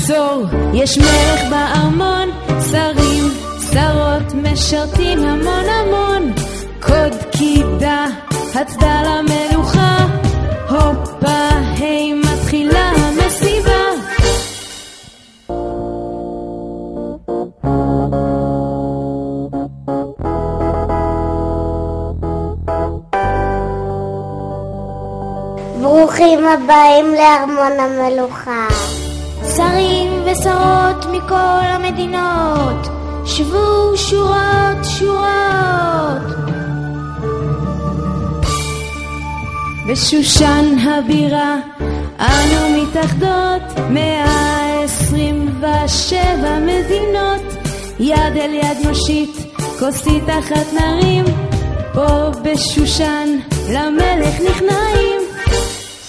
עצור, יש מלך בארמון, שרים, שרות, משרתים המון המון. קוד קידה, הצדה למלוכה, הופה, היי, מתחילה המסיבה. ברוכים הבאים לארמון המלוכה. שרים ושרות מכל המדינות, שבו שורות שורות. בשושן הבירה אנו מתאחדות, 127 מדינות, יד אל יד נושיט, כוסית אחת נרים, פה בשושן למלך נכנעים.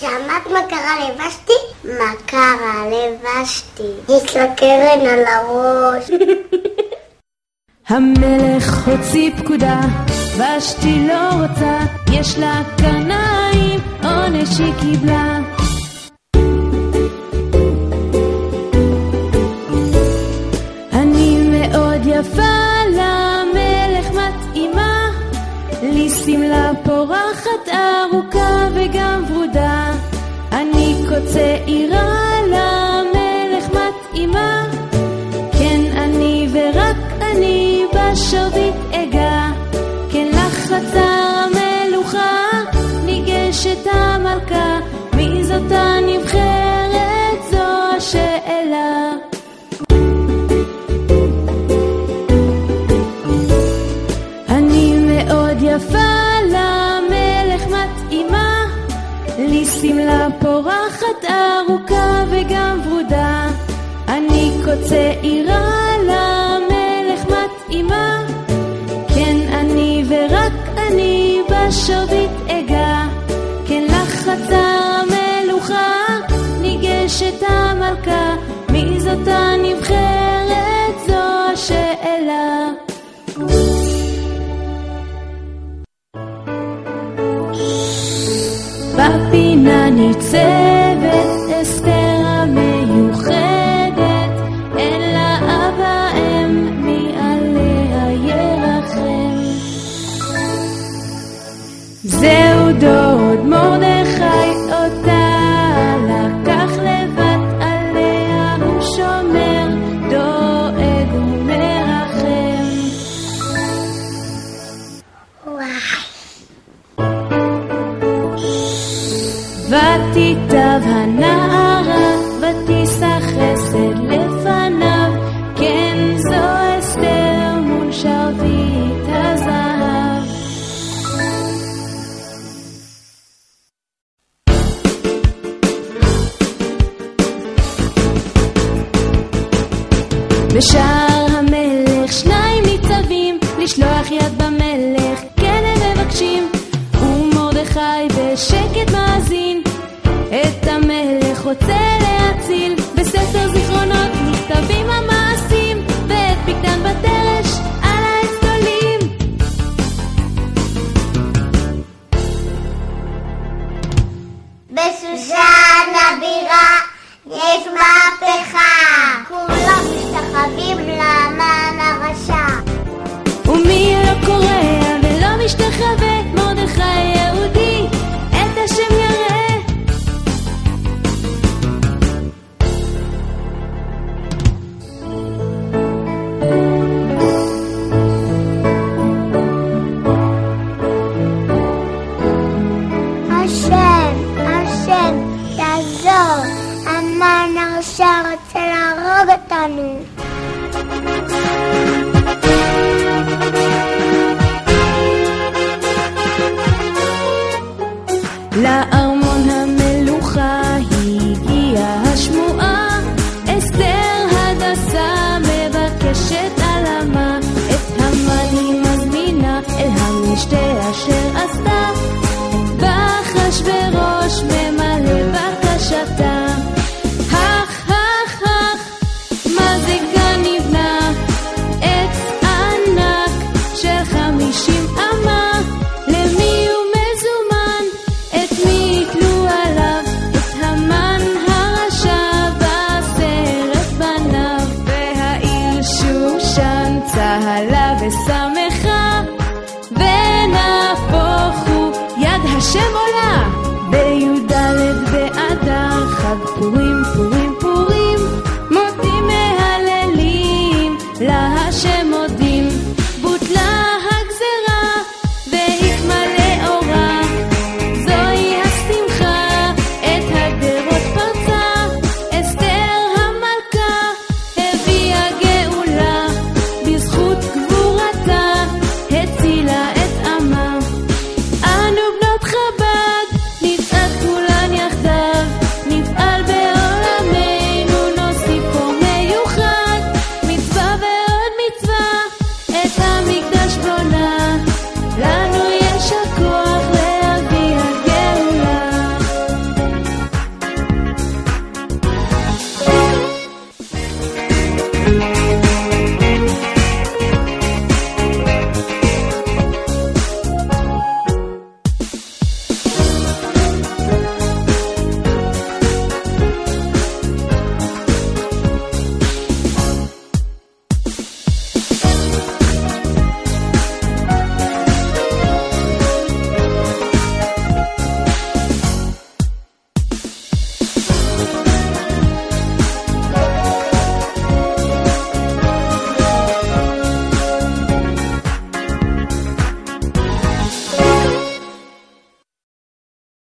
שמעת מה קרה לבשתי? מה קרה לבשתי? יש לה קרן על הראש. המלך הוציא פקודה, ושתי לא רוצה, יש לה קרניים, עונש היא קיבלה. אני מאוד יפה, למלך מתאימה, לי שמלה פורחת ארוכה וגם ורודה. אני צעירה, למלך מתאימה, כן אני ורק אני בשרביט אגע. כן לך חצר המלוכה, ניגשת המלכה, מי זאת הנבחרת, זו השאלה. אני מאוד יפה, למלך מתאימה, לי שמלה פורחת ארוכה וגם ורודה. אני צעירה, למלך מתאימה, כן אני ורק אני בשרביט אגע. כן לך חצר המלוכה, ניגשת המלכה, מי זאת הנבחרת, זו השאלה. בפינה ניצבת אסתר המיוחדת, אין לה אבא אם, מי עליה ירחם. זהו דוד מרדכי, אותה לקח לבת, עליה הוא שומר, דואג ומרחם. ותיטב הנערה, ותישא חסד לפניו, כן זו אסתר מול שרביט הזהב. בשער המלך שניים ניצבים, לשלוח יד במלך, כן הם מבקשים, ומרדכי בשקט מאזין, את המלך רוצה להציל. בספר זיכרונות נכתבים המעשים, ואת בגדן בתרש על העץ תולים. בשושן הבירה יש מהפכה, כולם משתחווים לאמן הרשע. ומי לא קורא ולא משתחווה, מרדכי יהודי את השם יראה. השם, תעזור, המן הרשע רוצה להרוג אותנו. לארמון המלוכה הגיעה השמועה, אסתר הדסה מבקשת עלמה, את המן היא מזמינה אל המשתה אשר עשתה, ואחשוורוש ממלא בקשתה. הך הך הך, מה זה כאן נבנה, עץ ענק של 50 אמה, למי הוא מזומן, את מי יתלו עליו, את המן הרשע בסרט פורים